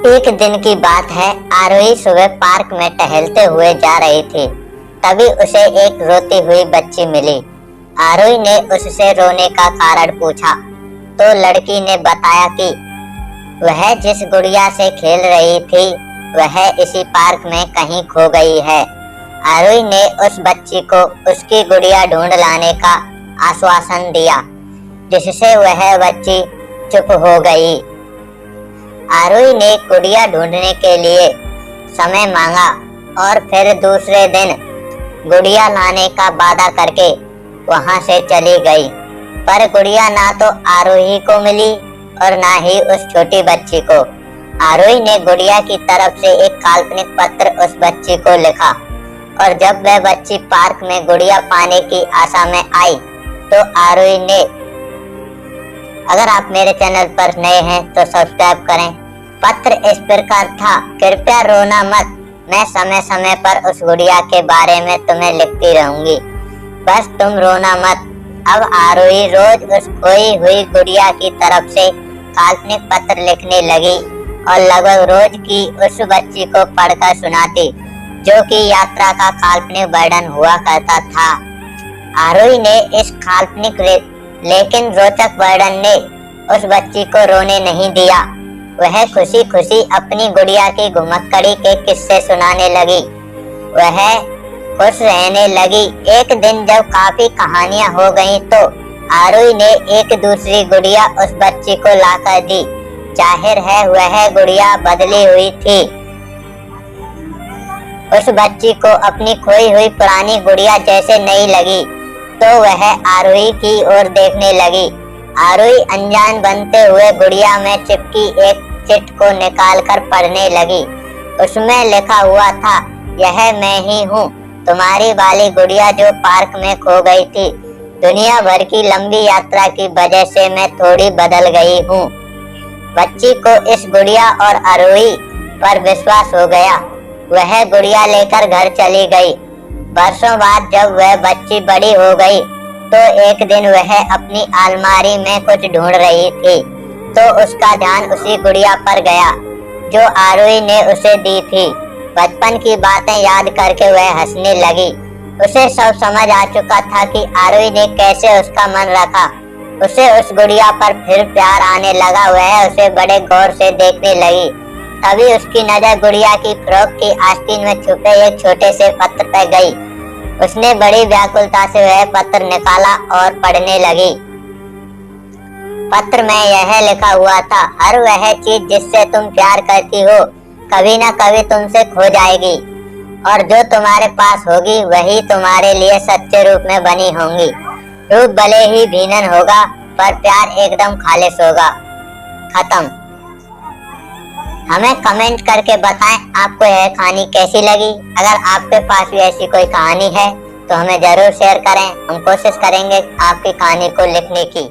एक दिन की बात है। आरोही सुबह पार्क में टहलते हुए जा रही थी। तभी उसे एक रोती हुई बच्ची मिली। आरोही ने उससे रोने का कारण पूछा तो लड़की ने बताया कि वह जिस गुड़िया से खेल रही थी वह इसी पार्क में कहीं खो गई है। आरोही ने उस बच्ची को उसकी गुड़िया ढूंढ लाने का आश्वासन दिया, जिससे वह बच्ची चुप हो गई। आरोही ने गुड़िया ढूंढने के लिए समय मांगा और फिर दूसरे दिन गुड़िया लाने का वादा करके वहां से चली गई। पर गुड़िया ना तो आरोही को मिली और ना ही उस छोटी बच्ची को। आरोही ने गुड़िया की तरफ से एक काल्पनिक पत्र उस बच्ची को लिखा और जब वह बच्ची पार्क में गुड़िया पाने की आशा में आई तो आरोही ने, अगर आप मेरे चैनल पर नए हैं तो सब्सक्राइब करें। पत्र इस प्रकार था, कृपया रोना मत, मैं समय समय पर उस गुड़िया के बारे में तुम्हें लिखती रहूंगी, बस तुम रोना मत। अब आरोही रोज उस खोई हुई गुड़िया की तरफ से काल्पनिक पत्र लिखने लगी और लगभग रोज की उस बच्ची को पढ़कर सुनाती, जो कि यात्रा का काल्पनिक वर्णन हुआ करता था। आरोही ने इस काल्पनिक लेकिन रोचक वर्णन ने उस बच्ची को रोने नहीं दिया। वह खुशी खुशी अपनी गुड़िया की घुमक्कड़ी के किस्से सुनाने लगी। वह खुश रहने लगी। एक दिन जब काफी कहानियां हो गईं तो आरोही ने एक दूसरी गुड़िया उस बच्ची को लाकर दी। जाहिर है वह गुड़िया बदली हुई थी। उस बच्ची को अपनी खोई हुई पुरानी गुड़िया जैसे नई लगी तो वह आरोही की ओर देखने लगी। आरोही अनजान बनते हुए गुड़िया में चिपकी एक चिट को निकालकर पढ़ने लगी। उसमें लिखा हुआ था, यह मैं ही हूँ, तुम्हारी वाली गुड़िया जो पार्क में खो गई थी। दुनिया भर की लंबी यात्रा की वजह से मैं थोड़ी बदल गई हूँ। बच्ची को इस गुड़िया और आरोही पर विश्वास हो गया। वह गुड़िया लेकर घर चली गई। वर्षों बाद जब वह बच्ची बड़ी हो गई तो एक दिन वह अपनी अलमारी में कुछ ढूंढ रही थी तो उसका ध्यान उसी गुड़िया पर गया जो आरोही ने उसे दी थी। बचपन की बातें याद करके वह हंसने लगी। उसे सब समझ आ चुका था कि आरोही ने कैसे उसका मन रखा। उसे उस गुड़िया पर फिर प्यार आने लगा। वह उसे बड़े गौर से देखने लगी। तभी उसकी नजर गुड़िया की फ्रॉक की आस्तीन में छुपे एक छोटे से पत्र पर गई। उसने बड़ी व्याकुलता से वह पत्र निकाला और पढ़ने लगी। पत्र में यह लिखा हुआ था, हर वह चीज जिससे तुम प्यार करती हो कभी न कभी तुमसे खो जाएगी और जो तुम्हारे पास होगी वही तुम्हारे लिए सच्चे रूप में बनी होंगी। रूप भले ही भिन्न होगा पर प्यार एकदम खालिश होगा। खत्म। हमें कमेंट करके बताएं आपको यह कहानी कैसी लगी। अगर आपके पास भी ऐसी कोई कहानी है तो हमें जरूर शेयर करें। हम कोशिश करेंगे आपकी कहानी को लिखने की।